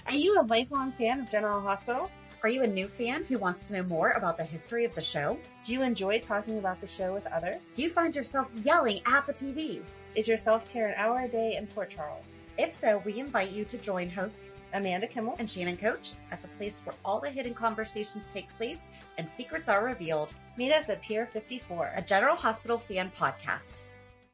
Are you a lifelong fan of General Hospital? Are you a new fan who wants to know more about the history of the show? Do you enjoy talking about the show with others? Do you find yourself yelling at the TV? Is your self-care an hour a day in Port Charles? If so, we invite you to join hosts Amanda Kimmel and Shannon Coach at the place where all the hidden conversations take place and secrets are revealed. Meet us at Pier 54, a General Hospital fan podcast.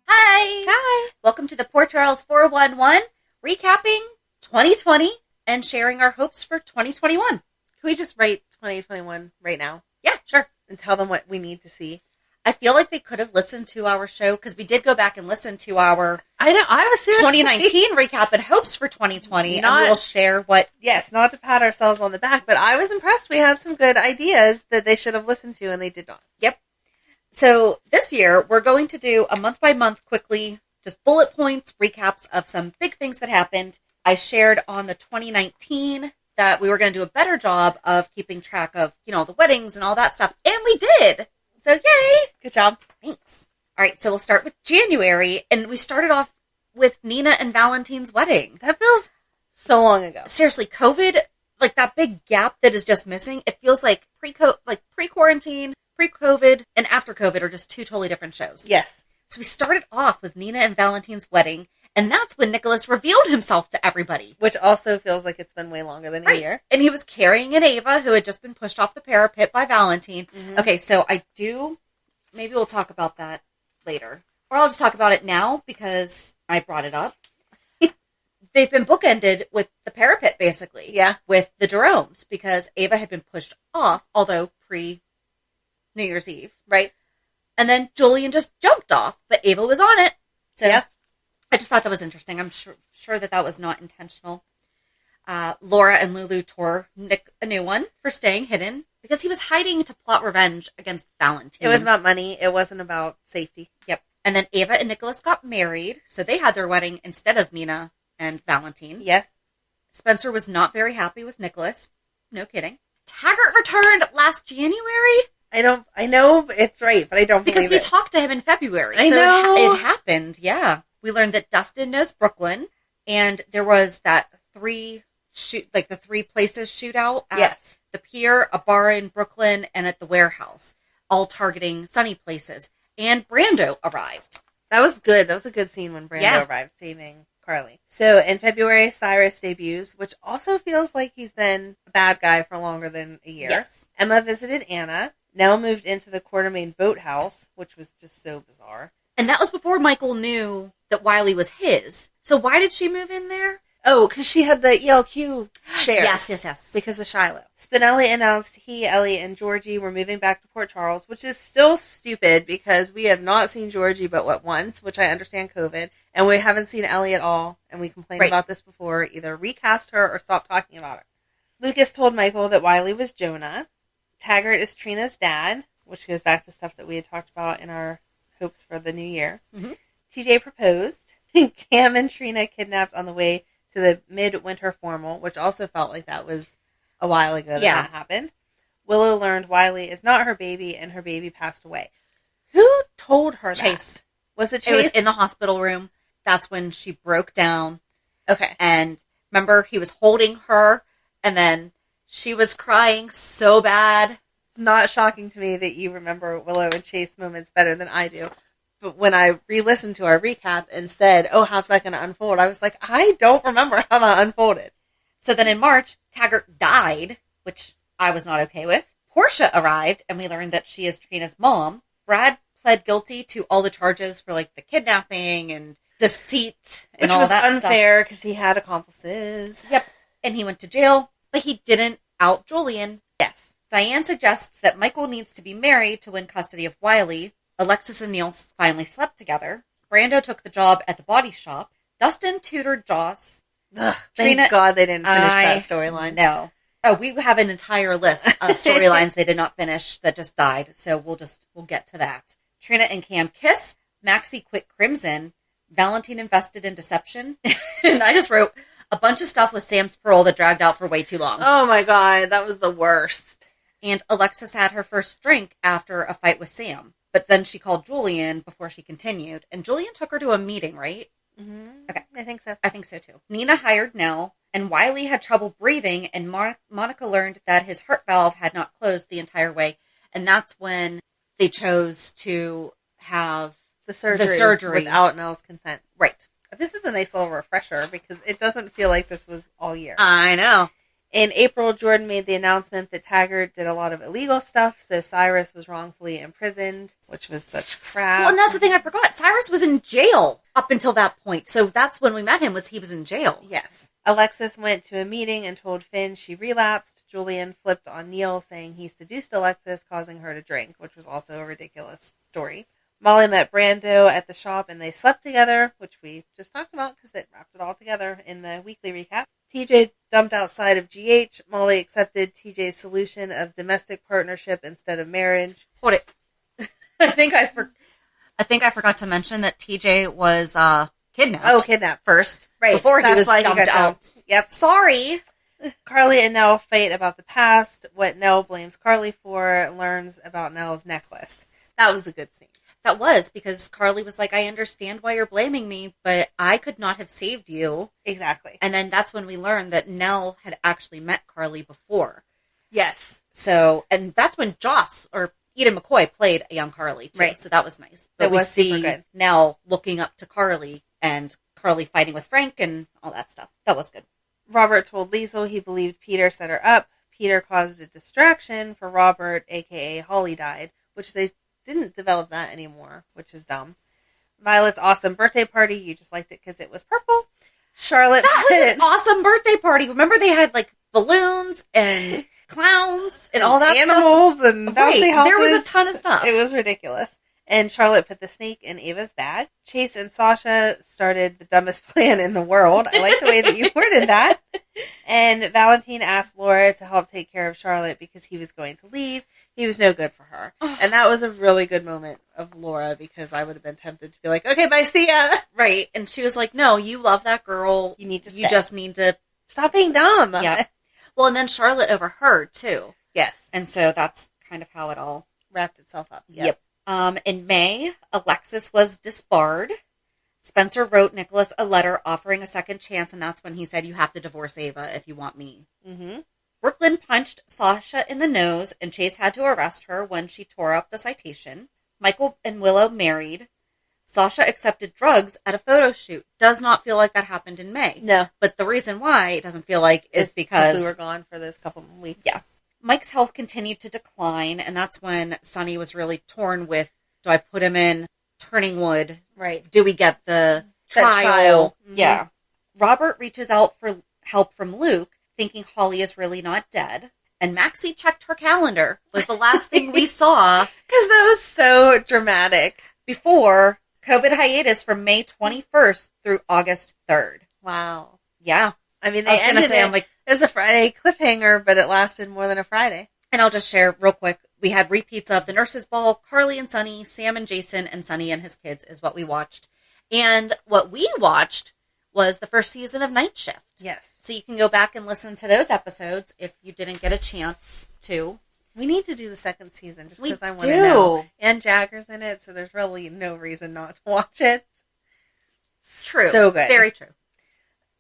Hi! Hi! Welcome to the Port Charles 411, recapping 2020 and sharing our hopes for 2021. Can we just write 2021 right now? Yeah, sure. And tell them what we need to see? I feel like they could have listened to our show because we did go back and listen to our I was seriously 2019 recap and hopes for 2020, and we'll share what... Yes, not to pat ourselves on the back, but I was impressed. We had some good ideas that they should have listened to, and they did not. Yep. So this year, we're going to do a month-by-month, quickly, just bullet points, recaps of some big things that happened. I shared on the 2019 that we were going to do a better job of keeping track of, the weddings and all that stuff, and we did! So, yay! Good job. Thanks. All right, so we'll start with January, and we started off with Nina and Valentine's wedding. That feels so long ago. Seriously, COVID, like that big gap that is just missing, it feels like pre-quarantine, pre-COVID, and after COVID are just two totally different shows. Yes. So we started off with Nina and Valentine's wedding, and that's when Nicholas revealed himself to everybody. Which also feels like it's been way longer than a year. And he was carrying an Ava who had just been pushed off the parapet by Valentine. Mm-hmm. Okay, so maybe we'll talk about that later. Or I'll just talk about it now because I brought it up. They've been bookended with the parapet, basically. Yeah. With the Jeromes, because Ava had been pushed off, although pre-New Year's Eve, right? And then Julian just jumped off, but Ava was on it. So yeah. I just thought that was interesting. I'm sure that was not intentional. Laura and Lulu tore Nick a new one for staying hidden because he was hiding to plot revenge against Valentine. It was about money. It wasn't about safety. Yep. And then Ava and Nicholas got married, so they had their wedding instead of Nina and Valentine. Yes. Spencer was not very happy with Nicholas. No kidding. Taggart returned last January. I know it's right, but I don't believe it. Because we talked to him in February. I know. It happened, yeah. We learned that Dustin knows Brooklyn, and there was that the three places shootout at the pier, a bar in Brooklyn, and at the warehouse, all targeting sunny places. And Brando arrived. That was good. That was a good scene when Brando arrived, saving Carly. So in February, Cyrus debuts, which also feels like he's been a bad guy for longer than a year. Yes. Emma visited Anna. Nell moved into the Quartermain boathouse, which was just so bizarre. And that was before Michael knew that Wiley was his. So why did she move in there? Oh, because she had the ELQ shares. Yes. Because of Shiloh. Spinelli announced he, Ellie, and Georgie were moving back to Port Charles, which is still stupid because we have not seen Georgie but once, which I understand COVID, and we haven't seen Ellie at all, and we complained about this before. Either recast her or stop talking about her. Lucas told Michael that Wiley was Jonah. Taggart is Trina's dad, which goes back to stuff that we had talked about in our hopes for the new year. Mm-hmm. TJ proposed. Cam and Trina kidnapped on the way to the midwinter formal, which also felt like that was a while ago that happened. Willow learned Wiley is not her baby, and her baby passed away. Who told her Chase. that? Was it Chase? It was in the hospital room. That's when she broke down. Okay. And remember, he was holding her, and then she was crying so bad. It's not shocking to me that you remember Willow and Chase moments better than I do. But when I re-listened to our recap and said, oh, how's that going to unfold? I was like, I don't remember how that unfolded. So then in March, Taggart died, which I was not okay with. Portia arrived, and we learned that she is Trina's mom. Brad pled guilty to all the charges for, the kidnapping and deceit and all that stuff. Which was unfair because he had accomplices. Yep. And he went to jail, but he didn't out Julian. Yes. Diane suggests that Michael needs to be married to win custody of Wiley. Alexis and Neil finally slept together. Brando took the job at the body shop. Dustin tutored Joss. Thank God they didn't finish that storyline. No. Oh, we have an entire list of storylines they did not finish that just died. So we'll get to that. Trina and Cam kiss. Maxie quit Crimson. Valentine invested in deception. And I just wrote a bunch of stuff with Sam's parole that dragged out for way too long. Oh my God, that was the worst. And Alexis had her first drink after a fight with Sam. But then she called Julian before she continued. And Julian took her to a meeting, right? Mm-hmm. Okay. I think so. I think so, too. Nina hired Nell. And Wiley had trouble breathing, and Monica learned that his heart valve had not closed the entire way. And that's when they chose to have the surgery without Nell's consent. Right. This is a nice little refresher because it doesn't feel like this was all year. I know. In April, Jordan made the announcement that Taggart did a lot of illegal stuff, so Cyrus was wrongfully imprisoned, which was such crap. Well, and that's the thing I forgot. Cyrus was in jail up until that point, so that's when we met him, he was in jail. Yes. Alexis went to a meeting and told Finn she relapsed. Julian flipped on Neil, saying he seduced Alexis, causing her to drink, which was also a ridiculous story. Molly met Brando at the shop and they slept together, which we just talked about because it wrapped it all together in the weekly recap. TJ dumped outside of GH. Molly accepted TJ's solution of domestic partnership instead of marriage. Hold it. I think I forgot to mention that TJ was kidnapped. Oh, kidnapped first. Right. Before he was why dumped he got out. dumped. Yep. Sorry. Carly and Nell fight about the past, what Nell blames Carly for, learns about Nell's necklace. That was a good scene. That was, because Carly was like, I understand why you're blaming me, but I could not have saved you. Exactly. And then that's when we learned that Nell had actually met Carly before. Yes. So, and that's when Joss, or Eden McCoy, played a young Carly, too. Right. So that was nice. But we see good. Nell looking up to Carly, and Carly fighting with Frank, and all that stuff. That was good. Robert told Liesel he believed Peter set her up. Peter caused a distraction for Robert, a.k.a. Holly died, which they didn't develop that anymore, which is dumb. Violet's awesome birthday party. You just liked it because it was purple. Charlotte. That was an awesome birthday party. Remember they had like balloons and clowns and all that animals stuff? And bouncy houses. There was a ton of stuff. It was ridiculous. And Charlotte put the snake in Ava's bag. Chase and Sasha started the dumbest plan in the world. I like the way that you worded that. And Valentine asked Laura to help take care of Charlotte because he was going to leave. He was no good for her. And that was a really good moment of Laura because I would have been tempted to be like, okay, bye, see ya. Right. And she was like, no, you love that girl. You need to stay. You just need to stop being dumb. Yeah. Well, and then Charlotte overheard too. Yes. And so that's kind of how it all wrapped itself up. Yep. In May, Alexis was disbarred. Spencer wrote Nicholas a letter offering a second chance, and that's when he said, you have to divorce Ava if you want me. Mm-hmm. Brooklyn punched Sasha in the nose, and Chase had to arrest her when she tore up the citation. Michael and Willow married. Sasha accepted drugs at a photo shoot. Does not feel like that happened in May. No. But the reason why it doesn't feel like is because we were gone for those couple of weeks. Yeah. Mike's health continued to decline, and that's when Sonny was really torn with, do I put him in Turning Wood? Right. Do we get the trial? Mm-hmm. Yeah. Robert reaches out for help from Luke, thinking Holly is really not dead. And Maxie checked her calendar. Was the last thing we saw. Because that was so dramatic. Before COVID hiatus from May 21st through August 3rd. Wow. Yeah. I mean, it was a Friday cliffhanger, but it lasted more than a Friday. And I'll just share real quick. We had repeats of the Nurses Ball, Carly and Sonny, Sam and Jason, and Sonny and his kids is what we watched. And what we watched was the first season of Night Shift. Yes. So you can go back and listen to those episodes if you didn't get a chance to. We need to do the second season just because I want to do. know. And Jagger's in it, so there's really no reason not to watch it. True. So good. Very true.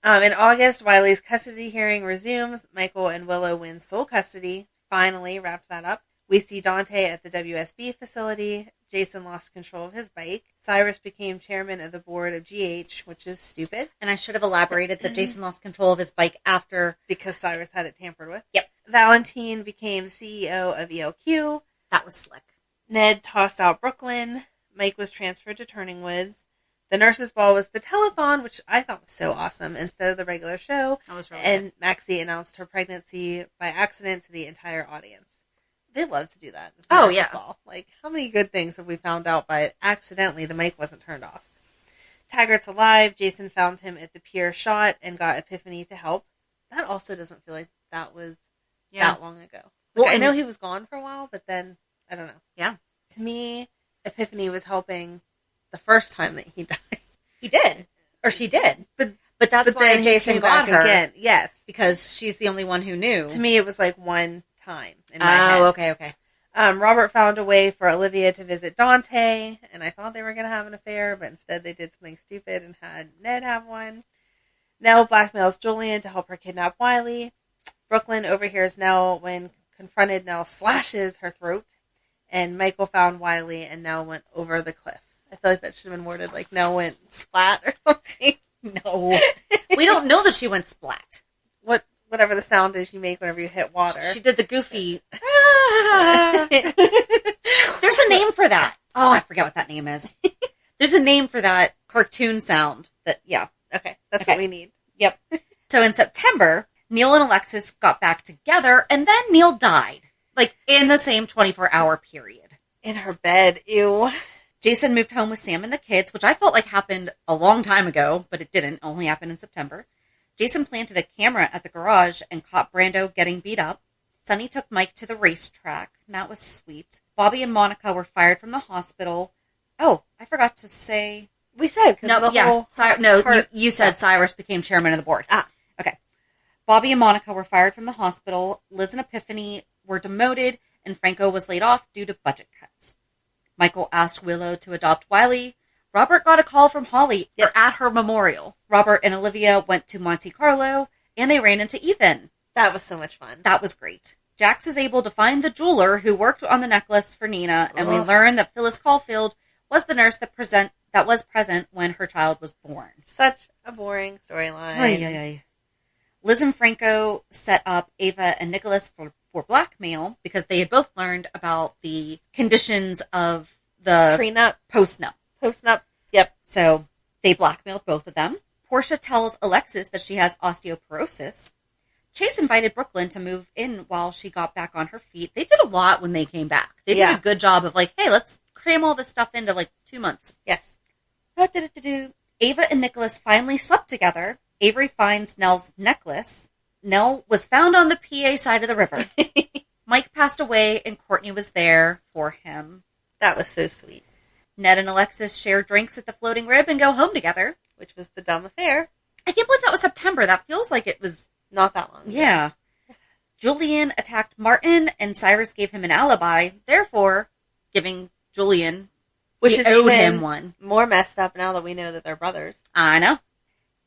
In August, Wiley's custody hearing resumes. Michael and Willow win sole custody. Finally wrapped that up. We see Dante at the WSB facility. Jason lost control of his bike. Cyrus became chairman of the board of GH, which is stupid. And I should have elaborated that Jason lost control of his bike after. Because Cyrus had it tampered with. Yep. Valentine became CEO of ELQ. That was slick. Ned tossed out Brooklyn. Mike was transferred to Turning Woods. The Nurses Ball was the telethon, which I thought was so awesome, instead of the regular show. That was really And good. Maxie announced her pregnancy by accident to the entire audience. They love to do that. Oh, yeah. Ball. Like, how many good things have we found out by accidentally the mic wasn't turned off? Taggart's alive. Jason found him at the pier shot and got Epiphany to help. That also doesn't feel like that was that long ago. Like, Well, I know he was gone for a while, but then, I don't know. Yeah. To me, Epiphany was helping the first time that he died. He did. Or she did. But that's But why then Jason came got back her. again. Yes. Because she's the only one who knew. To me, it was like one time in my head. Oh, okay. Robert found a way for Olivia to visit Dante, and I thought they were going to have an affair, but instead they did something stupid and had Ned have one. Nell blackmails Julian to help her kidnap Wiley. Brooklyn overhears Nell when confronted. Nell slashes her throat. And Michael found Wiley and Nell went over the cliff. I feel like that should have been worded like Nell went splat or something. No. We don't know that she went splat. Whatever the sound is you make whenever you hit water. She did the goofy. There's a name for that. Oh, I forget what that name is. There's a name for that cartoon sound. Yeah. Okay, that's what we need. Yep. So in September, Neil and Alexis got back together, and then Neil died. Like, in the same 24-hour period. In her bed. Ew. Jason moved home with Sam and the kids, which I felt like happened a long time ago, but it didn't. It only happened in September. Jason planted a camera at the garage and caught Brando getting beat up. Sonny took Mike to the racetrack, and that was sweet. Bobby and Monica were fired from the hospital. Oh, I forgot to say... We said. You said Cyrus became chairman of the board. Okay. Bobby and Monica were fired from the hospital. Liz and Epiphany were demoted, and Franco was laid off due to budget cuts. Michael asked Willow to adopt Wiley. Robert got a call from Holly. They're at her memorial. Robert and Olivia went to Monte Carlo, and they ran into Ethan. That was so much fun. That was great. Jax is able to find the jeweler who worked on the necklace for Nina, and we learn that Phyllis Caulfield was the nurse that was present when her child was born. Such a boring storyline. Liz and Franco set up Ava and Nicholas for blackmail because they had both learned about the conditions of the prenup, post-nup. Yep. So they blackmailed both of them. Portia tells Alexis that she has osteoporosis. Chase invited Brooklyn to move in while she got back on her feet. They did a lot when they came back. They did a good job of like, hey, let's cram all this stuff into like 2 months. Yes. Ava and Nicholas finally slept together. Avery finds Nell's necklace. Nell was found on the PA side of the river. Mike passed away and Courtney was there for him. That was so sweet. Ned and Alexis share drinks at the Floating Rib and go home together. Which was the dumb affair. I can't believe that was September. That feels like it was... Not that long. Yeah. Julian attacked Martin and Cyrus gave him an alibi, therefore giving Julian... Which is owed even him one. More messed up now that we know that they're brothers. I know.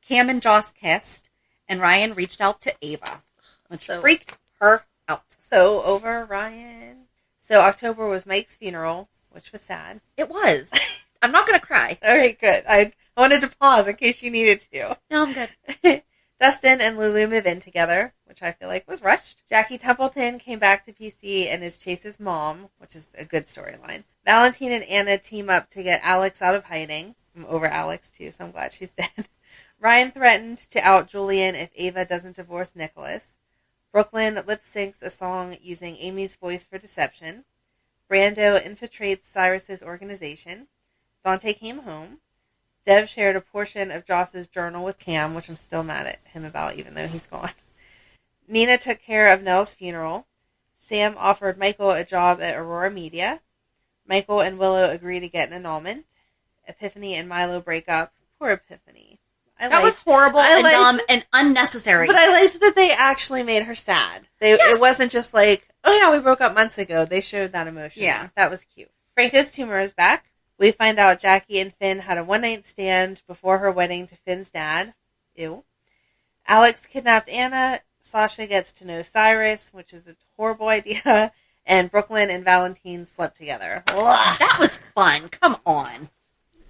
Cam and Joss kissed, and Ryan reached out to Ava, which freaked her out. So over Ryan. So October was Mike's funeral, which was sad. It was. I'm not going to cry. All right, good. I wanted to pause in case you needed to. No, I'm good. Dustin and Lulu move in together, which I feel like was rushed. Jackie Templeton came back to PC and is Chase's mom, which is a good storyline. Valentine and Anna team up to get Alex out of hiding. I'm over Alex, too, so I'm glad she's dead. Ryan threatened to out Julian if Ava doesn't divorce Nicholas. Brooklyn lip-syncs a song using Amy's voice for deception. Brando infiltrates Cyrus's organization. Dante came home. Dev shared a portion of Joss's journal with Cam, which I'm still mad at him about, even though he's gone. Nina took care of Nell's funeral. Sam offered Michael a job at Aurora Media. Michael and Willow agree to get an annulment. Epiphany and Milo break up. Poor Epiphany. That was horrible and dumb and unnecessary. But I liked that they actually made her sad. It wasn't just like, oh yeah, we broke up months ago. They showed that emotion. Yeah. That was cute. Franco's tumor is back. We find out Jackie and Finn had a one-night stand before her wedding to Finn's dad. Ew. Alex kidnapped Anna. Sasha gets to know Cyrus, which is a horrible idea. And Brooklyn and Valentine slept together. Ugh. That was fun. Come on.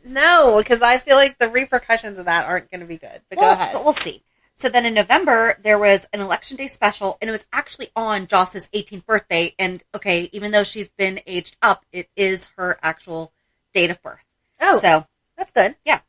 No, because I feel like the repercussions of that aren't going to be good. But go ahead. But we'll see. So then in November, there was an Election Day special, and it was actually on Joss's 18th birthday. And, okay, even though she's been aged up, it is her actual date of birth. Oh, so that's good. Yeah.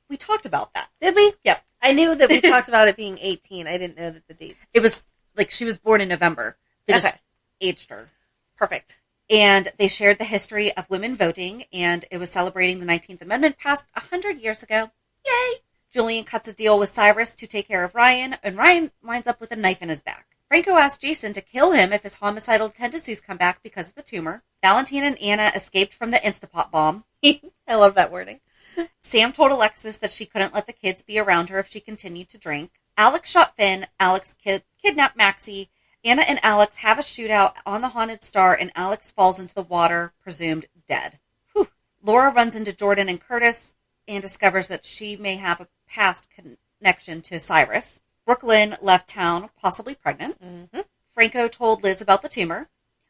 We talked about that. Did we? Yep. I knew that we talked about it being 18. I didn't know that the date. It was, like, she was born in November. They just aged her. Perfect. And they shared the history of women voting, and it was celebrating the 19th Amendment passed 100 years ago. Yay! Julian cuts a deal with Cyrus to take care of Ryan, and Ryan winds up with a knife in his back. Franco asks Jason to kill him if his homicidal tendencies come back because of the tumor. Valentine and Anna escaped from the Instapot bomb. I love that wording. Sam told Alexis that she couldn't let the kids be around her if she continued to drink. Alex shot Finn. Alex kidnapped Maxie. Anna and Alex have a shootout on the Haunted Star, and Alex falls into the water, presumed dead. Whew. Laura runs into Jordan and Curtis and discovers that she may have a past connection to Cyrus. Brooklyn left town, possibly pregnant. Mm-hmm. Franco told Liz about the tumor.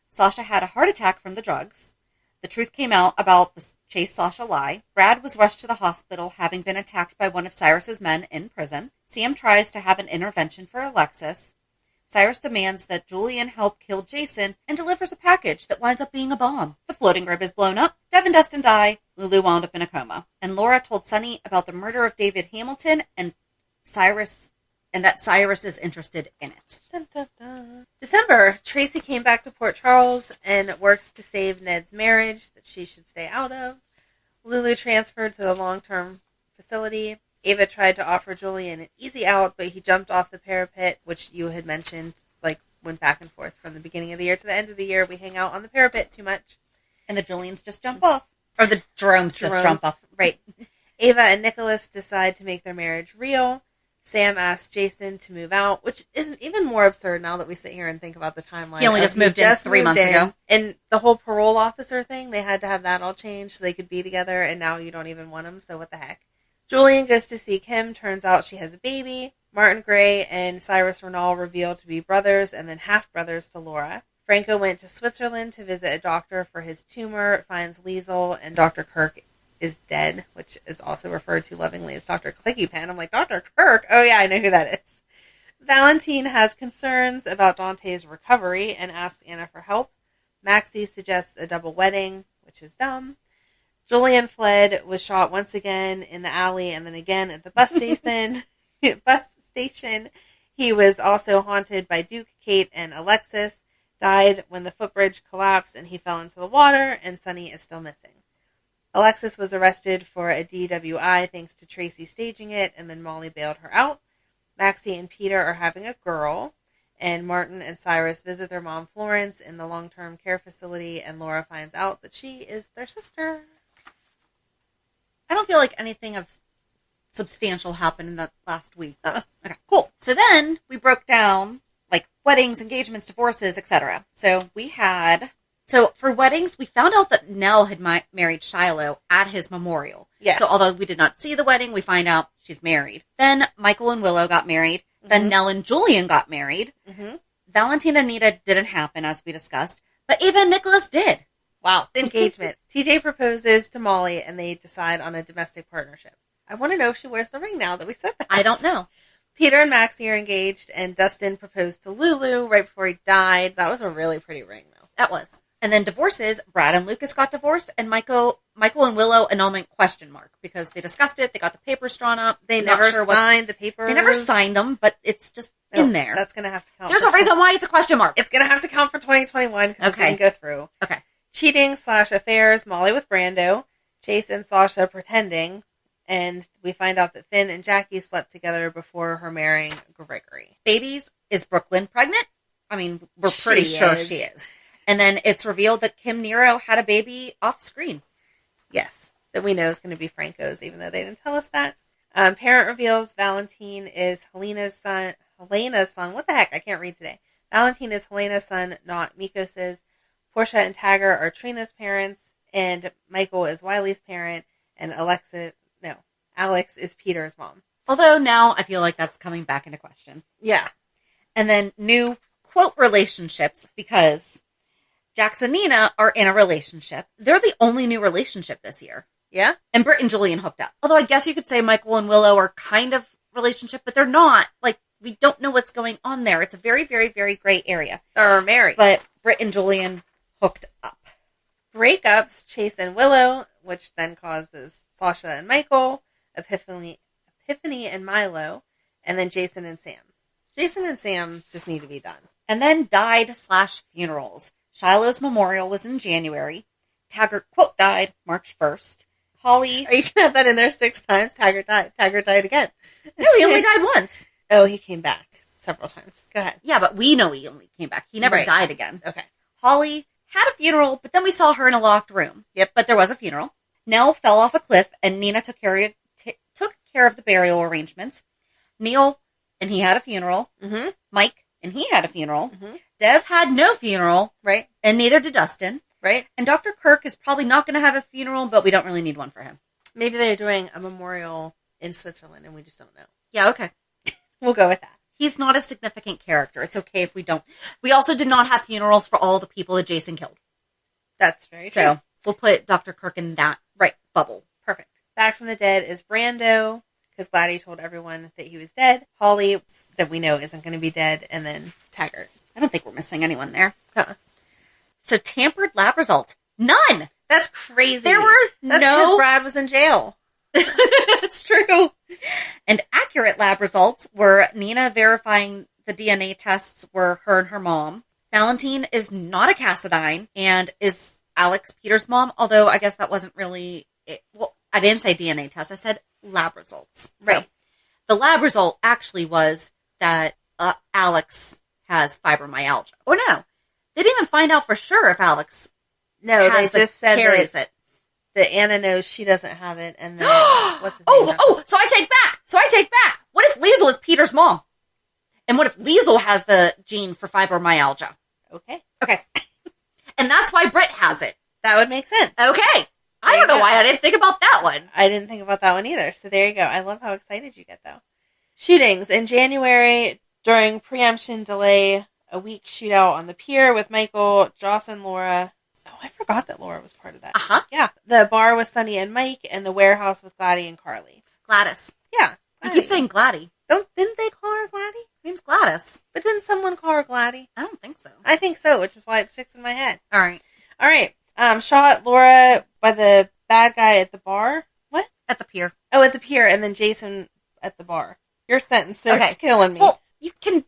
Sasha had a heart attack from the drugs. The truth came out about the Chase Sasha lie. Brad was rushed to the hospital, having been attacked by one of Cyrus's men in prison. Sam tries to have an intervention for Alexis. Cyrus demands that Julian help kill Jason and delivers a package that winds up being a bomb. The floating rib is blown up. Dev and Dustin die. Lulu wound up in a coma. And Laura told Sonny about the murder of David Hamilton and that Cyrus is interested in it. Dun, dun, dun. December, Tracy came back to Port Charles and works to save Ned's marriage that she should stay out of. Lulu transferred to the long-term facility. Ava tried to offer Julian an easy out, but he jumped off the parapet, which you had mentioned, went back and forth from the beginning of the year to the end of the year. We hang out on the parapet too much. And the Julians just jump off. Or the Jeromes just jump off. Right. Ava and Nicholas decide to make their marriage real. Sam asks Jason to move out, which is even more absurd now that we sit here and think about the timeline. He only just moved in 3 months ago. And the whole parole officer thing, they had to have that all changed so they could be together, and now you don't even want them, so what the heck. Julian goes to see Kim. Turns out she has a baby. Martin Gray and Cyrus Renal reveal to be brothers and then half-brothers to Laura. Franco went to Switzerland to visit a doctor for his tumor, finds Liesel, and Dr. Kirk is dead, which is also referred to lovingly as Dr. Clicky Pen. I'm like, Dr. Kirk? Oh yeah, I know who that is. Valentine has concerns about Dante's recovery and asks Anna for help. Maxie suggests a double wedding, which is dumb. Julian fled, was shot once again in the alley and then again at the bus station. He was also haunted by Duke, Kate, and Alexis. Died when the footbridge collapsed and he fell into the water, and Sonny is still missing. Alexis was arrested for a DWI thanks to Tracy staging it, and then Molly bailed her out. Maxie and Peter are having a girl, and Martin and Cyrus visit their mom Florence in the long-term care facility, and Laura finds out that she is their sister. I don't feel like anything of substantial happened in that last week. Okay, cool. So then we broke down weddings, engagements, divorces, etc. So for weddings, we found out that Nell had married Shiloh at his memorial. Yes. So although we did not see the wedding, we find out she's married. Then Michael and Willow got married. Mm-hmm. Then Nell and Julian got married. Mm-hmm. Valentine and Nita didn't happen, as we discussed. But Ava and Nicholas did. Wow. Engagement. TJ proposes to Molly, and they decide on a domestic partnership. I want to know if she wears the ring now that we said that. I don't know. Peter and Maxie are engaged, and Dustin proposed to Lulu right before he died. That was a really pretty ring, though. That was. And then divorces, Brad and Lucas got divorced, and Michael and Willow annulment ? Because they discussed it, they got the papers drawn up. They never signed the papers. They never signed them, but it's just in there. That's going to have to count. There's a reason why it's a question mark. It's going to have to count for 2021 because it didn't go through. Okay. Cheating/affairs, Molly with Brando, Chase and Sasha pretending, and we find out that Finn and Jackie slept together before her marrying Gregory. Babies, is Brooklyn pregnant? I mean, we're pretty sure she is. And then it's revealed that Kim Nero had a baby off screen. Yes, that we know is going to be Franco's, even though they didn't tell us that. Parent reveals Valentine is Helena's son. What the heck? I can't read today. Valentine is Helena's son, not Mikos's. Portia and Tagger are Trina's parents, and Michael is Wiley's parent, and Alex is Peter's mom. Although now I feel like that's coming back into question. Yeah. And then new, quote, relationships, because Jax and Nina are in a relationship. They're the only new relationship this year. Yeah? And Britt and Julian hooked up. Although I guess you could say Michael and Willow are kind of relationship, but they're not. We don't know what's going on there. It's a very, very, very gray area. They're married. But Britt and Julian hooked up. Breakups, Chase and Willow, which then causes Sasha and Michael, Epiphany and Milo, and then Jason and Sam. Jason and Sam just need to be done. And then died/funerals. Shiloh's memorial was in January. Taggart, quote, died March 1st. Holly... Are you going to have that in there 6 times? Taggart died. Taggart died again. No, he only died once. Oh, he came back several times. Go ahead. Yeah, but we know he only came back. He never died again. Okay. Holly had a funeral, but then we saw her in a locked room. Yep. But there was a funeral. Nell fell off a cliff, and Nina took care of the burial arrangements. Neil, and he had a funeral. Mm-hmm. Mike, and he had a funeral. Mm-hmm. Dev had no funeral. Right. And neither did Dustin. Right. And Dr. Kirk is probably not going to have a funeral, but we don't really need one for him. Maybe they're doing a memorial in Switzerland, and we just don't know. Yeah, okay. We'll go with that. He's not a significant character. It's okay if we don't. We also did not have funerals for all the people that Jason killed. That's very true. So we'll put Dr. Kirk in that bubble. Perfect. Back from the dead is Brando, because Gladdy told everyone that he was dead. Holly, that we know isn't going to be dead, and then Taggart. I don't think we're missing anyone there. Uh-uh. So tampered lab results. None! That's crazy. There were That's because Brad was in jail. It's true. And accurate lab results were Nina verifying the DNA tests were her and her mom. Valentine is not a Cassadine and is Alex Peter's mom, although I guess that wasn't really it. Well, I didn't say DNA test. I said lab results. Right. So the lab result actually was that Alex has fibromyalgia. Or no, they didn't even find out for sure if Alex they just said carries it. That Anna knows she doesn't have it, and then what's his name? So I take back. What if Liesel is Peter's mom? And what if Liesel has the gene for fibromyalgia? Okay. And that's why Britt has it. That would make sense. Okay. I don't know why I didn't think about that one. I didn't think about that one either. So there you go. I love how excited you get, though. Shootings. In January, during preemption delay, a week shootout on the pier with Michael, Joss, and Laura. Oh, I forgot that Laura was part of that. Uh-huh. Yeah. The bar with Sunny and Mike, and the warehouse with Gladdy and Carly. Gladys. Yeah. You keep saying Gladdy. Didn't they call her Gladdy? Her name's Gladys. But didn't someone call her Gladdy? I don't think so. I think so, which is why it sticks in my head. All right. Shot Laura by the bad guy at the bar. What? At the pier. Oh, at the pier, and then Jason at the bar. Your sentence there's killing me. Well, you can...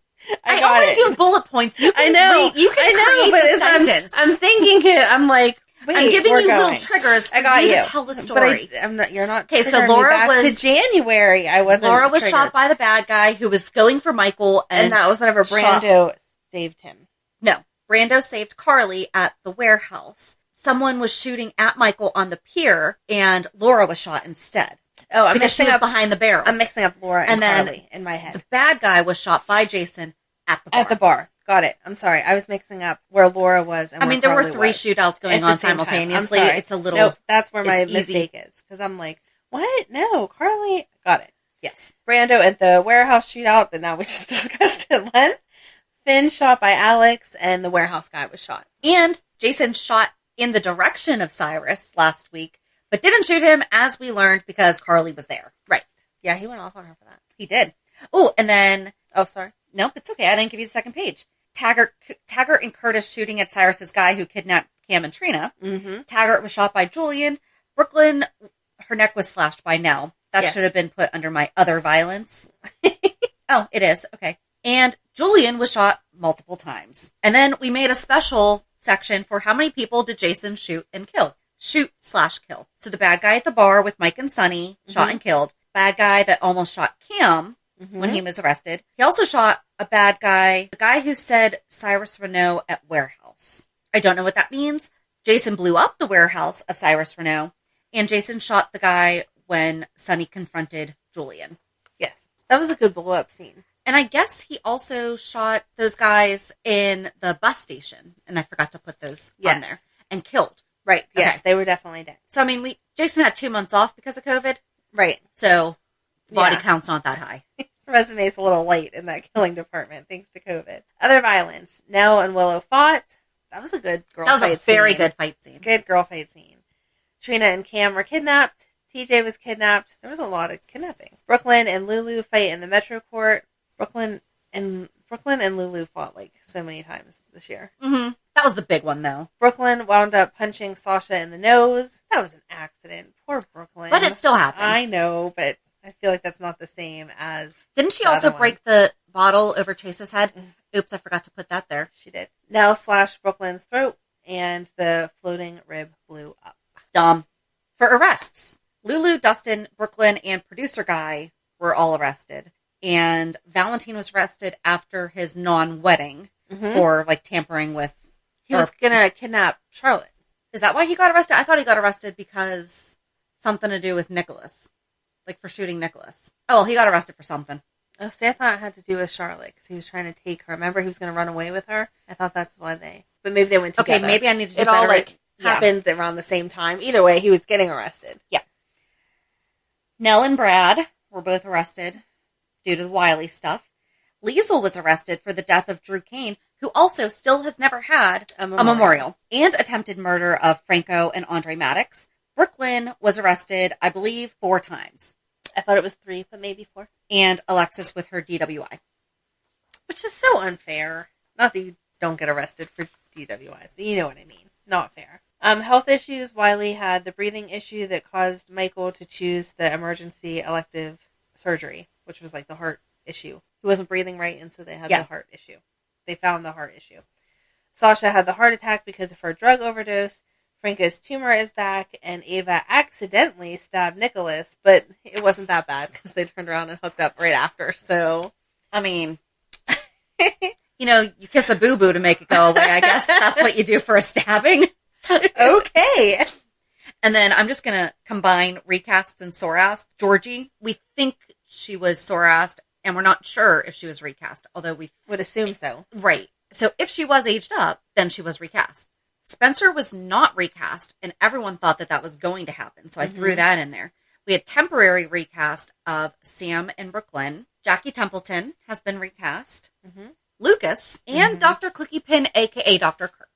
I got only it. do bullet points. You can I know. You can create the sentence. I'm thinking it. I'm like, wait, I'm giving you going. little triggers for I got you to tell the story. But I'm not. You're not. Okay, so triggering Laura me back was to January. I wasn't. Laura was triggered. shot by the bad guy who was going for Michael, and that was whenever Brando saved him. No, Brando saved Carly at the warehouse. Someone was shooting at Michael on the pier, and Laura was shot instead. Oh, I'm because she was behind the barrel. I'm mixing up Laura and then Carly in my head. The bad guy was shot by Jason at the bar. At the bar. Got it. I'm sorry. I was mixing up where Laura was and where there Carly were 3 was. shootouts going on simultaneously. It's a little... Nope, that's where my mistake is. Because I'm like, what? No, Carly. Got it. Yes. Brando at the warehouse shootout that now we just discussed at length. Finn shot by Alex, and the warehouse guy was shot. And Jason shot in the direction of Cyrus last week, but didn't shoot him, as we learned, because Carly was there. Right. Yeah, he went off on her for that. He did. Oh, and then... Oh, sorry. Nope, it's okay. I didn't give you the second page. Taggart and Curtis shooting at Cyrus's guy who kidnapped Cam and Trina. Mm-hmm. Taggart was shot by Julian. Brooklyn, her neck was slashed by Nell. That should have been put under my other violence. Oh, it is. Okay. And Julian was shot multiple times. And then we made a special section for how many people did Jason shoot and kill. Shoot/kill. So the bad guy at the bar with Mike and Sonny, shot and killed. Bad guy that almost shot Cam when he was arrested. He also shot a bad guy, the guy who said Cyrus Renault at warehouse. I don't know what that means. Jason blew up the warehouse of Cyrus Renault, and Jason shot the guy when Sonny confronted Julian. Yes. That was a good blow-up scene. And I guess he also shot those guys in the bus station, and I forgot to put those on there, and killed. Right. Okay. Yes, they were definitely dead. So, I mean, Jason had 2 months off because of COVID. Right. So, body count's not that high. His resume's a little light in that killing department, thanks to COVID. Other violence. Nell and Willow fought. That was a good girl fight scene. That was a very good fight scene. Good girl fight scene. Trina and Cam were kidnapped. TJ was kidnapped. There was a lot of kidnappings. Brooklyn and Lulu fight in the Metro Court. Brooklyn and Lulu fought like so many times this year. Mm-hmm. That was the big one, though. Brooklyn wound up punching Sasha in the nose. That was an accident. Poor Brooklyn. But it still happened. I know, but I feel like that's not the same as... Didn't she also break the bottle over Chase's head? Oops, I forgot to put that there. She did. Nell slashed Brooklyn's throat, and the floating rib blew up. Dumb. For arrests, Lulu, Dustin, Brooklyn, and producer guy were all arrested. And Valentine was arrested after his non-wedding for, like, tampering with... He was going to kidnap Charlotte. Is that why he got arrested? I thought he got arrested because something to do with Nicholas. Like, for shooting Nicholas. Oh, well, he got arrested for something. Oh, see, I thought it had to do with Charlotte, because he was trying to take her. Remember, he was going to run away with her? I thought that's why they... But maybe they went together. Okay, maybe I need to do it better. All, like, happened around the same time. Either way, he was getting arrested. Yeah. Nell and Brad were both arrested. due to the Wiley stuff. Liesel was arrested for the death of Drew Kane, who also still has never had a memorial, and attempted murder of Franco and Andre Maddox. Brooklyn was arrested, I believe, 4 times. I thought it was 3, but maybe 4. And Alexis with her DWI. Which is so unfair. Not that you don't get arrested for DWIs, but you know what I mean. Not fair. Health issues. Wiley had the breathing issue that caused Michael to choose the emergency elective surgery, which was like the heart issue. He wasn't breathing right, and so they had the heart issue. They found the heart issue. Sasha had the heart attack because of her drug overdose. Franco's tumor is back, and Ava accidentally stabbed Nicholas, but it wasn't that bad because they turned around and hooked up right after, so... I mean, you know, you kiss a boo-boo to make it go away, I guess. That's what you do for a stabbing. Okay. And then I'm just going to combine recasts and Sorast. Georgie, we think she was Sorast, and we're not sure if she was recast, although we would assume so. Right. So if she was aged up, then she was recast. Spencer was not recast, and everyone thought that that was going to happen, so I threw that in there. We had temporary recast of Sam and Brooklyn. Jackie Templeton has been recast. Lucas and Dr. Clicky Pin, a.k.a. Dr. Kirk.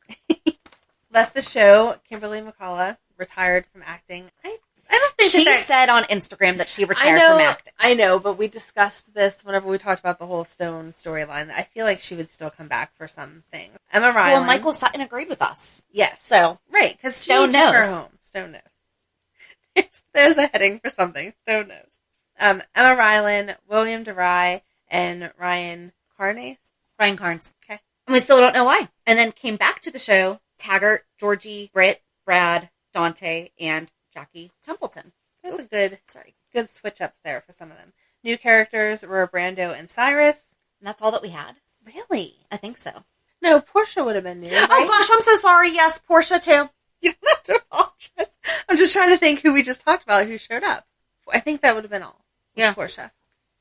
Left the show. Kimberly McCullough retired from acting. I don't think she said on Instagram that she retired from acting. I know, but we discussed this whenever we talked about the whole Stone storyline. I feel like she would still come back for something. Emma Ryland. Well, Michael Sutton agreed with us. Yes. So, right, because Stone knows. Her home. Stone knows. There's a heading for something. Stone knows. Emma Ryland, William DeRye, and Ryan Carnes. Ryan Carnes. Okay. And we still don't know why. And then came back to the show, Taggart, Georgie, Britt, Brad, Dante, and Jackie Templeton. That's a good switch ups there for some of them. New characters were Brando and Cyrus. And that's all that we had. Really? I think so. No, Portia would have been new. Right? Oh gosh, I'm so sorry. Yes, Portia too. You don't have to apologize. I'm just trying to think who we just talked about who showed up. I think that would have been all. Yeah. Portia.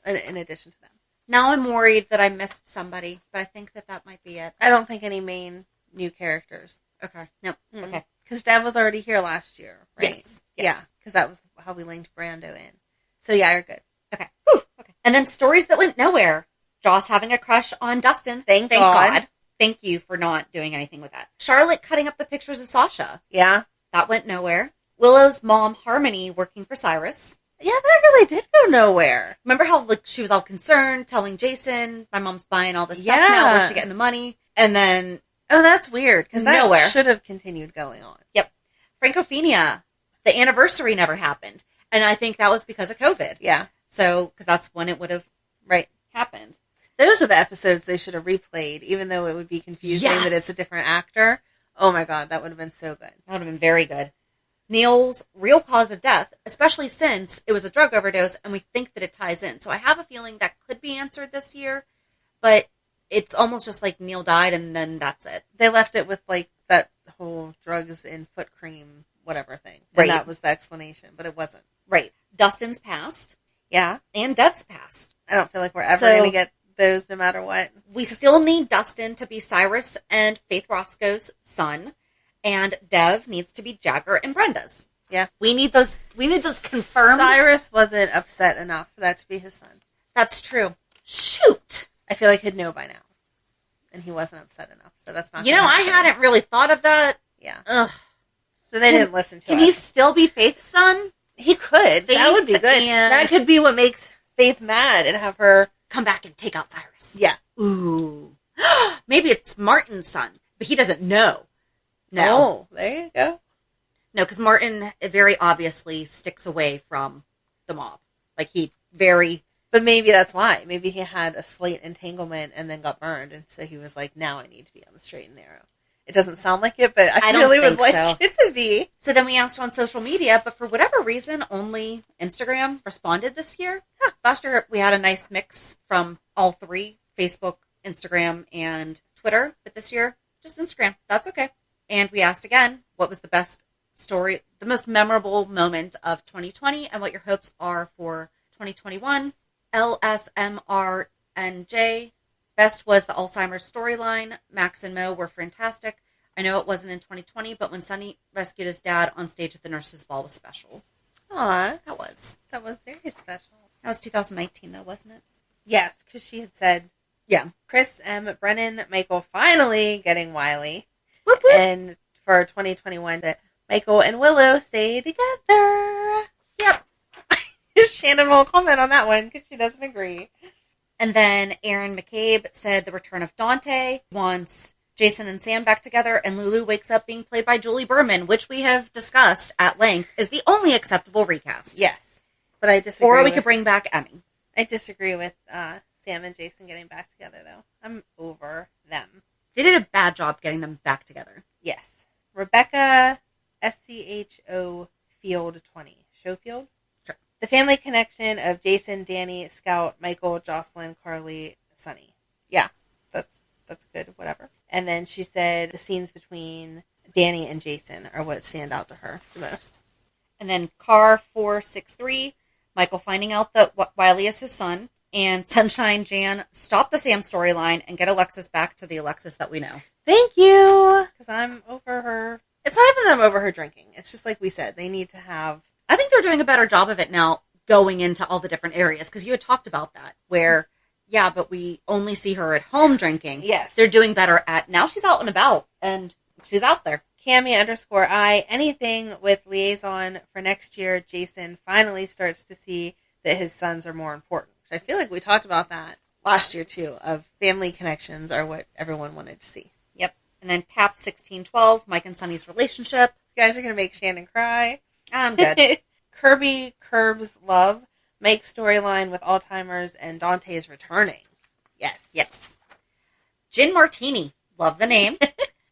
In addition to them. Now I'm worried that I missed somebody, but I think that might be it. I don't think any main new characters. Okay. No. Okay. Because Dev was already here last year, right? Yes. Yeah, because that was how we linked Brando in. So yeah, you're good. Okay. Whew. Okay. And then stories that went nowhere. Joss having a crush on Dustin. Thank God. Thank you for not doing anything with that. Charlotte cutting up the pictures of Sasha. Yeah. That went nowhere. Willow's mom, Harmony, working for Cyrus. Yeah, that really did go nowhere. Remember how she was all concerned, telling Jason, my mom's buying all this stuff now, where's she getting the money? And then... Oh, that's weird, because that should have continued going on. Yep. Francophenia, the anniversary never happened. And I think that was because of COVID. Yeah. So, because that's when it would have happened. Those are the episodes they should have replayed, even though it would be confusing that it's a different actor. Oh my God, that would have been so good. That would have been very good. Neil's real cause of death, especially since it was a drug overdose, and we think that it ties in. So I have a feeling that could be answered this year, but it's almost just like Neil died, and then that's it. They left it with, like, that whole drugs in foot cream, whatever thing. And that was the explanation, but it wasn't. Right. Dustin's passed. Yeah. And Dev's passed. I don't feel like we're ever going to get those no matter what. We still need Dustin to be Cyrus and Faith Roscoe's son, and Dev needs to be Jagger and Brenda's. Yeah. We need those confirmed. Cyrus wasn't upset enough for that to be his son. That's true. Shoot! I feel like he'd know by now. And he wasn't upset enough, so that's not... I hadn't really thought of that. Yeah. Ugh. So they didn't listen to us. Can he still be Faith's son? He could. That would be good. That could be what makes Faith mad and have her... come back and take out Cyrus. Yeah. Ooh. Maybe it's Martin's son, but he doesn't know. No. Oh, there you go. No, because Martin very obviously sticks away from the mob. Like, But maybe that's why. Maybe he had a slight entanglement and then got burned, and so he was like, now I need to be on the straight and narrow. It doesn't sound like it, but I really would like it to be. So then we asked on social media, but for whatever reason, only Instagram responded this year. Last year, we had a nice mix from all three, Facebook, Instagram, and Twitter. But this year, just Instagram. That's okay. And we asked again, what was the best story, the most memorable moment of 2020, and what your hopes are for 2021. LSMRNJ. Best was the Alzheimer's storyline. Max and Mo were fantastic. I know it wasn't in 2020, but when Sonny rescued his dad on stage at the nurses' ball was special. Aw. That was very special. That was 2019, though, wasn't it? Yes, because she had said, Yeah. Chris M. Brennan, Michael finally getting Wiley. Whoop, whoop. And for 2021, that Michael and Willow stay together. Yep. Shannon won't comment on that one because she doesn't agree. And then Aaron McCabe said the return of Dante wants Jason and Sam back together, and Lulu wakes up being played by Julie Berman, which we have discussed at length is the only acceptable recast. Yes. But I disagree. Or we could bring back Emmy. I disagree with Sam and Jason getting back together, though. I'm over them. They did a bad job getting them back together. Yes. Rebecca SCHO Field 20. Schofield? Sure. The family connection of Jason, Danny, Scout, Michael, Jocelyn, Carly, Sunny. Yeah, that's good, whatever. And then she said the scenes between Danny and Jason are what stand out to her the most. And then Car 463, Michael finding out that Wiley is his son, and Sunshine Jan stop the Sam storyline and get Alexis back to the Alexis that we know. Thank you! Because I'm over her. It's not even that I'm over her drinking. It's just like we said, they need to have... I think they're doing a better job of it now going into all the different areas, because you had talked about that, where, yeah, but we only see her at home drinking. Yes. They're doing better at, now she's out and about, and she's out there. Cami_I, anything with liaison for next year, Jason finally starts to see that his sons are more important. I feel like we talked about that last year, too, of family connections are what everyone wanted to see. Yep. And then Tap 1612, Mike and Sonny's relationship. You guys are going to make Shannon cry. I'm good. Kirby Curbs Love, Mike's storyline with Alzheimer's and Dante's returning. Yes. Yes. Gin Martini. Love the name.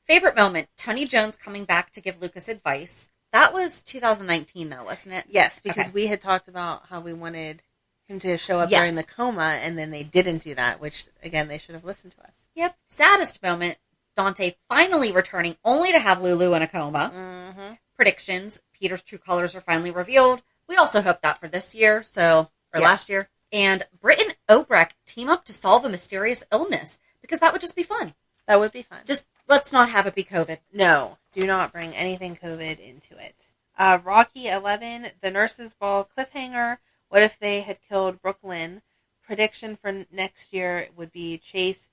Favorite moment, Tony Jones coming back to give Lucas advice. That was 2019, though, wasn't it? Yes, because Okay. we had talked about how we wanted him to show up Yes. during the coma, and then they didn't do that, which, again, they should have listened to us. Yep. Saddest moment, Dante finally returning only to have Lulu in a coma. Mm-hmm. Predictions, Peter's true colors are finally revealed. We also hope that for this year, last year. And Britt and Obrecht team up to solve a mysterious illness, because that would just be fun. That would be fun. Just let's not have it be COVID. No, do not bring anything COVID into it. Rocky 11, the nurses' ball cliffhanger. What if they had killed Brooklyn? Prediction for next year would be Chase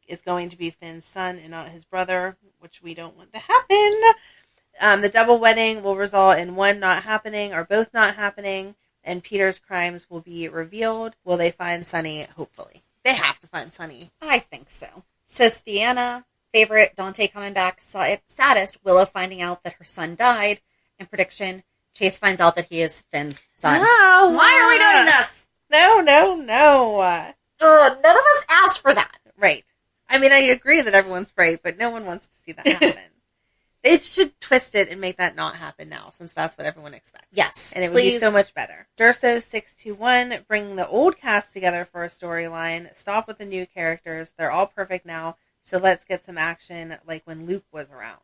is going to be Finn's son and not his brother, which we don't want to happen. The double wedding will result in one not happening or both not happening, and Peter's crimes will be revealed. Will they find Sonny? Hopefully. They have to find Sonny. I think so. Says Deanna, favorite, Dante coming back. Saddest, Willow finding out that her son died. And prediction, Chase finds out that he is Finn's son. No, Why are we doing this? No. Ugh, none of us asked for that. Right. I mean, I agree that everyone's right, but no one wants to see that happen. They should twist it and make that not happen now, since that's what everyone expects. Yes, And it would please. be so much better. Durso621, bring the old cast together for a storyline. Stop with the new characters. They're all perfect now, so let's get some action like when Luke was around.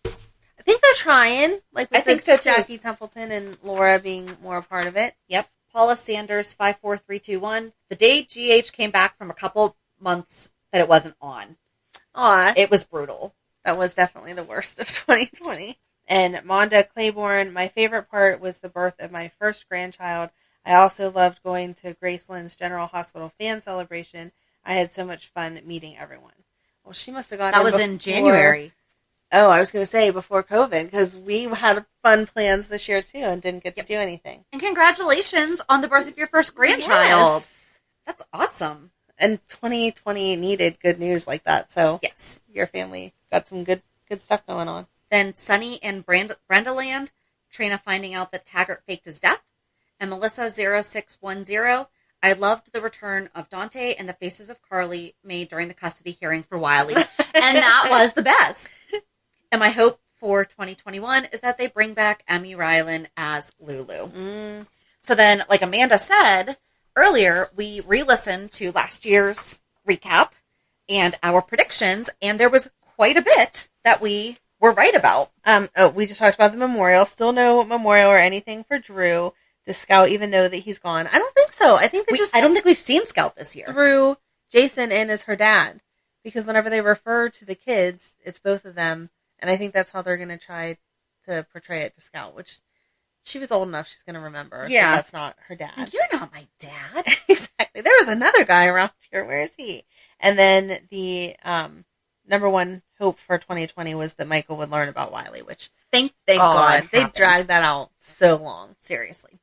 I think they're trying. Like with I think so, too. Jackie Templeton and Laura being more a part of it. Yep. Paula Sanders, 54321. The day GH came back from a couple months that it wasn't on. Aw. It was brutal. That was definitely the worst of 2020. And Monda Claiborne, my favorite part was the birth of my first grandchild. I also loved going to Graceland's General Hospital fan celebration. I had so much fun meeting everyone. Well, she must have gone That was in January. Oh, I was going to say before COVID, because we had fun plans this year too and didn't get to do anything. And congratulations on the birth of your first grandchild. Yes. That's awesome. And 2020 needed good news like that, so Yes. your family got some good stuff going on. Then Sunny and Brendaland, Trina finding out that Taggart faked his death. And Melissa0610, I loved the return of Dante and the faces of Carly made during the custody hearing for Wiley. And that was the best. And my hope for 2021 is that they bring back Emmy Rylan as Lulu. So then, like Amanda said earlier, we re-listened to last year's recap and our predictions, and there was quite a bit that we were right about. We just talked about the memorial. Still no memorial or anything for Drew. Does Scout even know that he's gone? I don't think so. I think I don't think we've seen Scout this year. threw Jason in as her dad. Because whenever they refer to the kids, it's both of them. And I think that's how they're going to try to portray it to Scout, which she was old enough, she's going to remember. Yeah. That that's not her dad. You're not my dad. Exactly. There was another guy around here. Where is he? And then the number one hope for 2020 was that Michael would learn about Wiley, which Thank God. They happened. dragged that out so long. Seriously.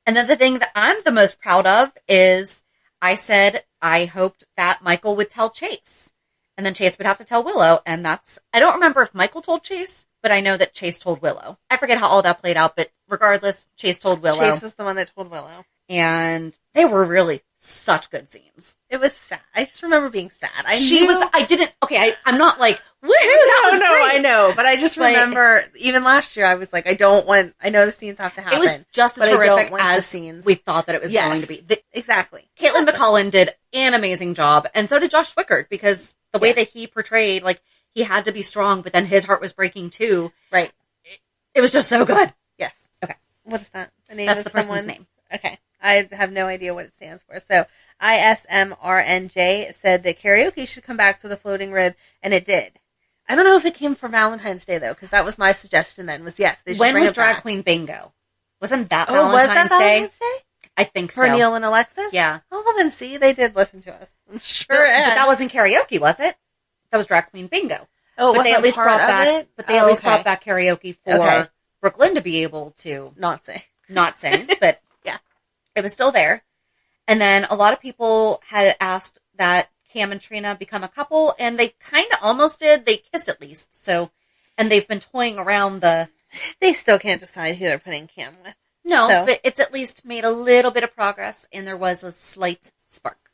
And then the thing that I'm the most proud of is I said I hoped that Michael would tell Chase. And then Chase would have to tell Willow. And that's, I don't remember if Michael told Chase, but I know that Chase told Willow. I forget how all that played out, but regardless, Chase told Willow. Chase was the one that told Willow. And they were really such good scenes. It was sad. I just remember being sad. I'm not like, woohoo, that was great. I know. But I just remember, even last year, I was like, I know the scenes have to happen. It was just as but I don't horrific want as the scenes. we thought that it was going to be. Exactly. Caitlin McCullen did an amazing job, and so did Josh Swickard, because the way that he portrayed, like, he had to be strong, but then his heart was breaking too. Right. It was just so good. Yes. Okay. What is that? The name That's of the someone? person's name. Okay. I have no idea what it stands for. So, ISMRNJ said that karaoke should come back to the Floating Rib, and it did. I don't know if it came for Valentine's Day, though, because that was my suggestion then, was yes, they should When bring was it Drag back. Queen Bingo? Wasn't that Oh, Valentine's was that Valentine's Day? I think so. For Neil and Alexis? Yeah. Oh, well then see, they did listen to us. I'm sure. But that wasn't karaoke, was it? That was Drag Queen Bingo. Oh, But they at least brought back. it? But they at least okay. brought back karaoke for Okay. Brooklyn to be able to Not say. not sing, but Yeah. it was still there. And then a lot of people had asked that Cam and Trina become a couple, and they kind of almost did. They kissed at least. So, and they've been toying around the. They still can't decide who they're putting Cam with. No, So- but it's at least made a little bit of progress, and there was a slight spark.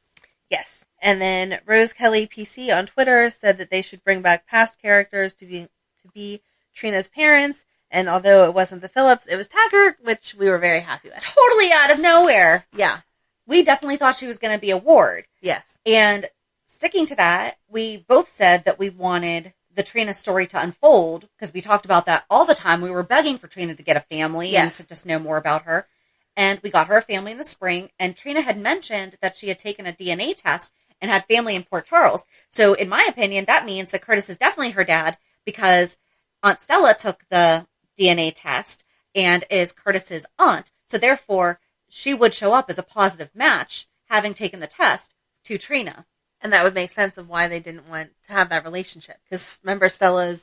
Yes. And then Rose Kelly PC on Twitter said that they should bring back past characters to be Trina's parents. And although it wasn't the Phillips, it was Taggart, which we were very happy with. Totally out of nowhere. Yeah. We definitely thought she was going to be a Ward. Yes. And sticking to that, we both said that we wanted the Trina story to unfold, because we talked about that all the time. We were begging for Trina to get a family and to just know more about her. And we got her a family in the spring, and Trina had mentioned that she had taken a DNA test and had family in Port Charles. So in my opinion, that means that Curtis is definitely her dad, because Aunt Stella took the DNA test and is Curtis's aunt. So therefore, she would show up as a positive match, having taken the test, to Trina. And that would make sense of why they didn't want to have that relationship. Because remember, Stella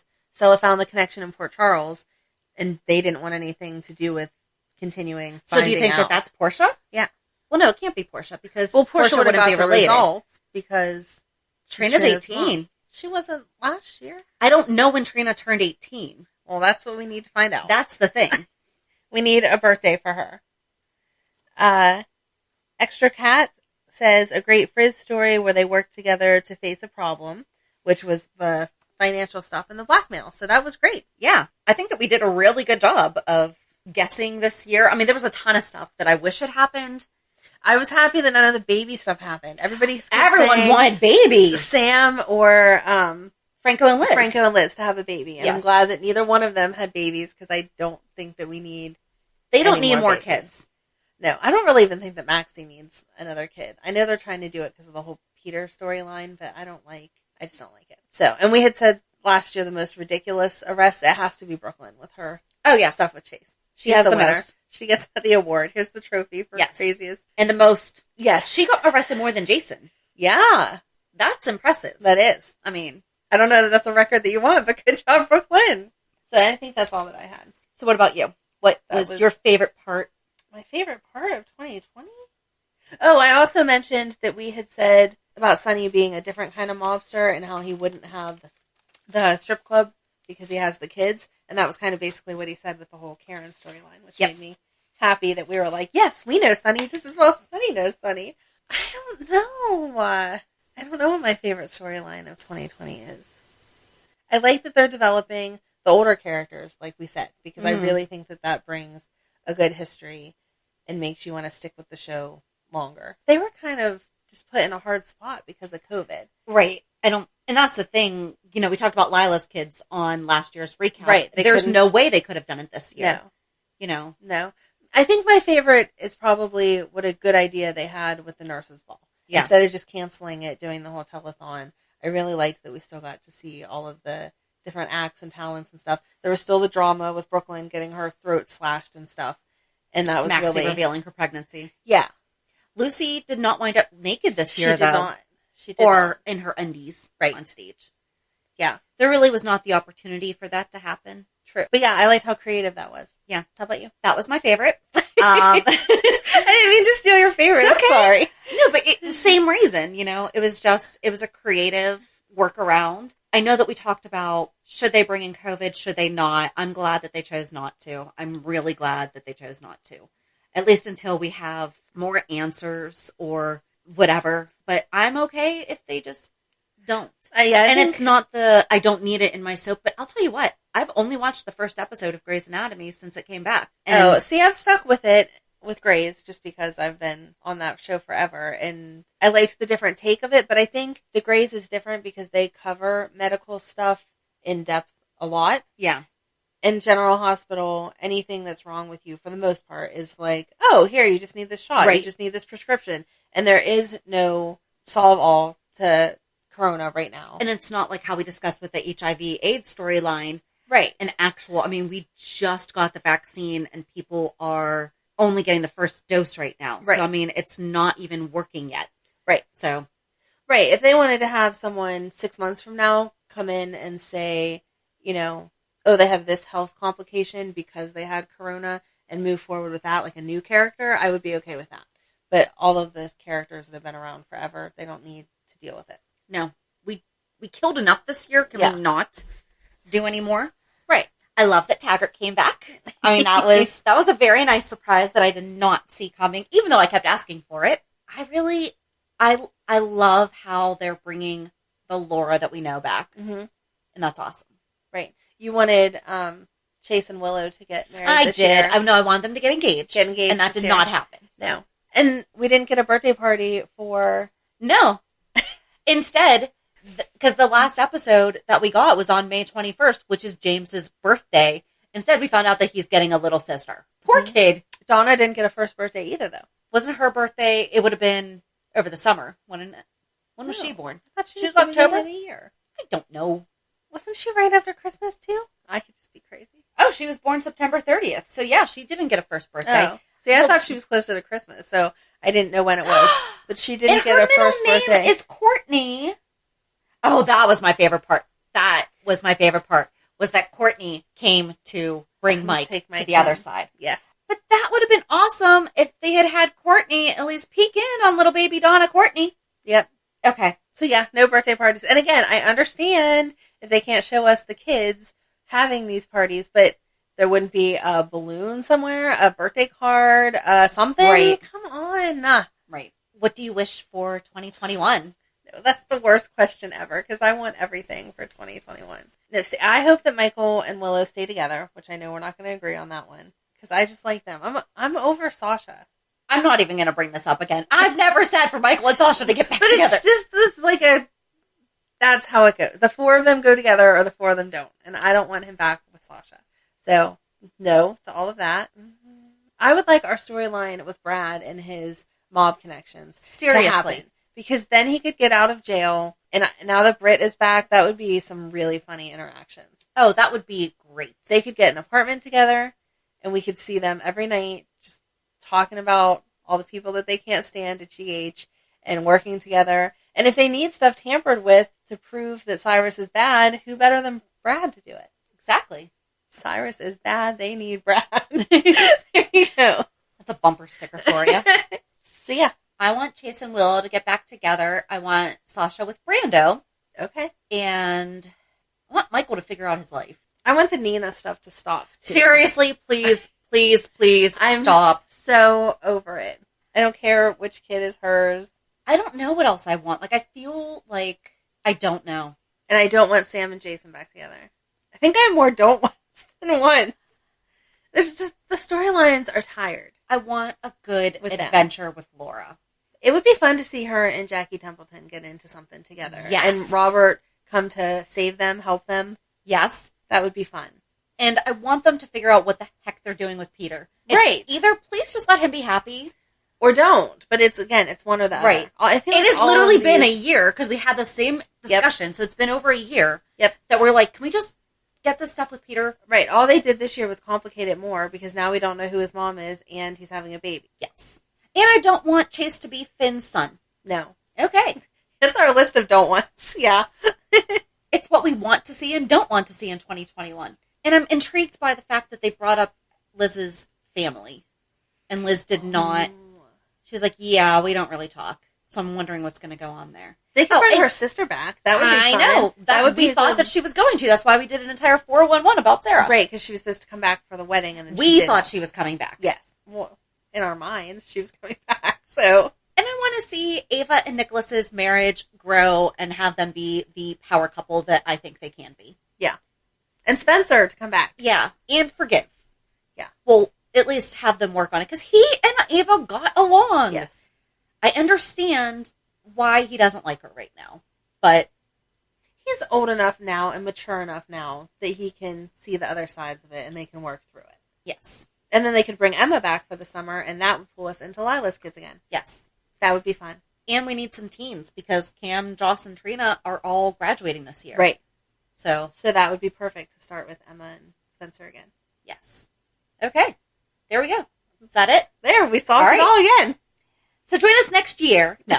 found the connection in Port Charles, and they didn't want anything to do with continuing. So do you think that that's Portia? Yeah. Well, no, it can't be Portia, because Portia would have wouldn't got be the related. results because Trina's 18. mom. She wasn't last year. I don't know when Trina turned 18. Well, that's what we need to find out. That's the thing. We need a birthday for her. Extra Cat says a great Frizz story where they work together to face a problem, which was the financial stuff and the blackmail. So that was great. Yeah. I think that we did a really good job of guessing this year. I mean, there was a ton of stuff that I wish had happened. I was happy that none of the baby stuff happened. Everyone wanted babies. Sam or Franco and Liz. Franco and Liz to have a baby. And Yes. I'm glad that neither one of them had babies, because I don't think that we need They don't any need more babies. kids. No, I don't really even think that Maxie needs another kid. I know they're trying to do it because of the whole Peter storyline, but I just don't like it. So, and we had said last year the most ridiculous arrest, it has to be Brooklyn with her Oh, yeah. stuff with Chase. She has the winner. most. She gets the award. Here's the trophy for Yes. craziest. And the most. Yes. She got arrested more than Jason. Yeah, That's impressive. that is. I mean, I don't know that that's a record that you want, but good job, Brooklyn. So I think that's all that I had. so what about you? What That was your favorite part? My favorite part of 2020? Oh, I also mentioned that we had said about Sonny being a different kind of mobster and how he wouldn't have the strip club because he has the kids. And that was kind of basically what he said with the whole Karen storyline, which made me happy that we were like, yes, we know Sonny just as well as Sonny knows Sonny. I don't know. I don't know what my favorite storyline of 2020 is. I like that they're developing the older characters, like we said, because I really think that brings a good history and makes you want to stick with the show longer. They were kind of just put in a hard spot because of COVID. Right. And that's the thing, we talked about Lila's kids on last year's recap. Right. There's no way they could have done it this year. No. No. I think my favorite is probably what a good idea they had with the nurses' ball. Yeah. Instead of just canceling it, doing the whole telethon, I really liked that we still got to see all of the different acts and talents and stuff. There was still the drama with Brooklyn getting her throat slashed and stuff. And that was Maxie really... revealing her pregnancy. Yeah. Lucy did not wind up naked this year, She did though. not. She did or not. in her undies on stage. Yeah. There really was not the opportunity for that to happen. True. But yeah, I liked how creative that was. Yeah. How about you? That was my favorite. I didn't mean to steal your favorite. It's okay. I'm sorry. No, but same reason, it was a creative workaround. I know that we talked about, should they bring in COVID? Should they not? I'm glad that they chose not to. I'm really glad that they chose not to. At least until we have more answers or whatever. But I'm okay if they just don't. It's not I don't need it in my soap, but I'll tell you what, I've only watched the first episode of Grey's Anatomy since it came back. And see, I've stuck with it with Grey's just because I've been on that show forever, and I liked the different take of it, but I think the Grey's is different because they cover medical stuff in depth a lot. Yeah. In General Hospital, anything that's wrong with you, for the most part, is like, oh, here, you just need this shot. Right. You just need this prescription. And there is no solve-all to Corona right now. And it's not like how we discussed with the HIV/AIDS storyline. Right. We just got the vaccine and people are only getting the first dose right now. Right. So, it's not even working yet. Right. So. Right. If they wanted to have someone 6 months from now come in and say, oh, they have this health complication because they had Corona and move forward with that, like a new character, I would be okay with that. But all of the characters that have been around forever, they don't need to deal with it. No. We killed enough this year. Can we not do any more? Right. I love that Taggart came back. That was a very nice surprise that I did not see coming, even though I kept asking for it. I love how they're bringing the Laura that we know back. Mm-hmm. And that's awesome. Right. You wanted Chase and Willow to get married I this did. year. I wanted them to get engaged. And that did not happen. No. And we didn't get a birthday party for... No. Instead, because the last episode that we got was on May 21st, which is James's birthday. Instead, we found out that he's getting a little sister. Poor kid. Donna didn't get a first birthday either, though. Wasn't her birthday, it would have been over the summer, wouldn't it? When was she born? I thought she was October? Of the year. I don't know. Wasn't she right after Christmas, too? I could just be crazy. Oh, she was born September 30th. So, yeah, she didn't get a first birthday. Oh. See, I thought she was closer to Christmas, so I didn't know when it was. But she didn't get a first birthday. It's Courtney. Oh, that was my favorite part. Was that Courtney came to bring Mike to the other side. Yeah. But that would have been awesome if they had Courtney at least peek in on little baby Donna Courtney. Yep. Okay. So yeah, no birthday parties. And again, I understand if they can't show us the kids having these parties, but there wouldn't be a balloon somewhere, a birthday card, something. Right. Come on. Right. What do you wish for 2021? No, that's the worst question ever because I want everything for 2021. No, see, I hope that Michael and Willow stay together, which I know we're not going to agree on that one because I just like them. I'm over Sasha. I'm not even going to bring this up again. I've never said for Michael and Sasha to get back together. It's like that's how it goes. The four of them go together or the four of them don't. And I don't want him back with Sasha. So, no to all of that. I would like our storyline with Brad and his mob connections to happen. Because then he could get out of jail. And now that Britt is back, that would be some really funny interactions. Oh, that would be great. They could get an apartment together and we could see them every night just talking about all the people that they can't stand at GH and working together. And if they need stuff tampered with to prove that Cyrus is bad, who better than Brad to do it? Exactly. Cyrus is bad. They need Brad. There you go. That's a bumper sticker for you. So yeah. I want Chase and Willow to get back together. I want Sasha with Brando. Okay. And I want Michael to figure out his life. I want the Nina stuff to stop, too. Seriously, please, please I'm stop. So over it. I don't care which kid is hers. I don't know what else I want. I feel like I don't know. And I don't want Sam and Jason back together. I think I more don't want than one. There's just, the storylines are tired. I want a good adventure with Laura. It would be fun to see her and Jackie Templeton get into something together. Yes. And Robert come to save them, help them. Yes. That would be fun. And I want them to figure out what the heck they're doing with Peter. Right. Either please just let him be happy. Or don't. But it's one or the other. Right. I think it has literally been a year because we had the same discussion. Yep. So it's been over a year. Yep. That we're like, can we just get this stuff with Peter. Right. All they did this year was complicate it more because now we don't know who his mom is and he's having a baby. Yes. And I don't want Chase to be Finn's son. No. Okay. It's our list of don't wants. Yeah. It's what we want to see and don't want to see in 2021. And I'm intrigued by the fact that they brought up Liz's family. And Liz did not. She was like, yeah, we don't really talk. So I'm wondering what's going to go on there. They could bring her sister back. That would be fun. I know. That would be thought that she was going to. That's why we did an entire 411 about Sarah. Right, because she was supposed to come back for the wedding. And then we thought she was coming back. Yes. Well, in our minds, she was coming back. So... And I want to see Ava and Nicholas's marriage grow and have them be the power couple that I think they can be. Yeah. And Spencer to come back. Yeah. And forgive. Yeah. Well, at least have them work on it. Because he and Ava got along. Yes. I understand why he doesn't like her right now. But he's old enough now and mature enough now that he can see the other sides of it and they can work through it. Yes. And then they could bring Emma back for the summer and that would pull us into Lila's kids again. Yes. That would be fun. And we need some teens because Cam, Joss, and Trina are all graduating this year. Right. So that would be perfect to start with Emma and Spencer again. Yes. Okay. There we go. Is that it? There, we solved it all again. So join us next year. No.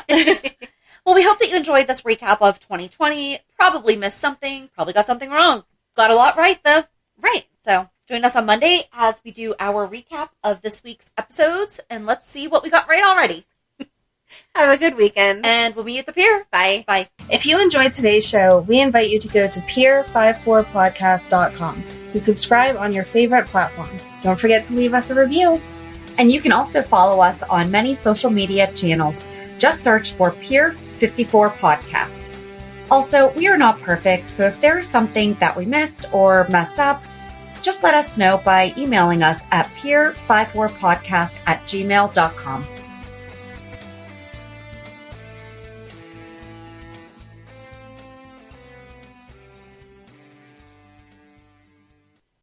Well, we hope that you enjoyed this recap of 2020. Probably missed something. Probably got something wrong. Got a lot right, though. Right. So join us on Monday as we do our recap of this week's episodes. And let's see what we got right already. Have a good weekend. And we'll meet you at the pier. Bye. Bye. If you enjoyed today's show, we invite you to go to pier54podcast.com to subscribe on your favorite platforms. Don't forget to leave us a review. And you can also follow us on many social media channels. Just search for Pier 54 Podcast. Also, we are not perfect, so if there is something that we missed or messed up, just let us know by emailing us at pier54podcast@gmail.com.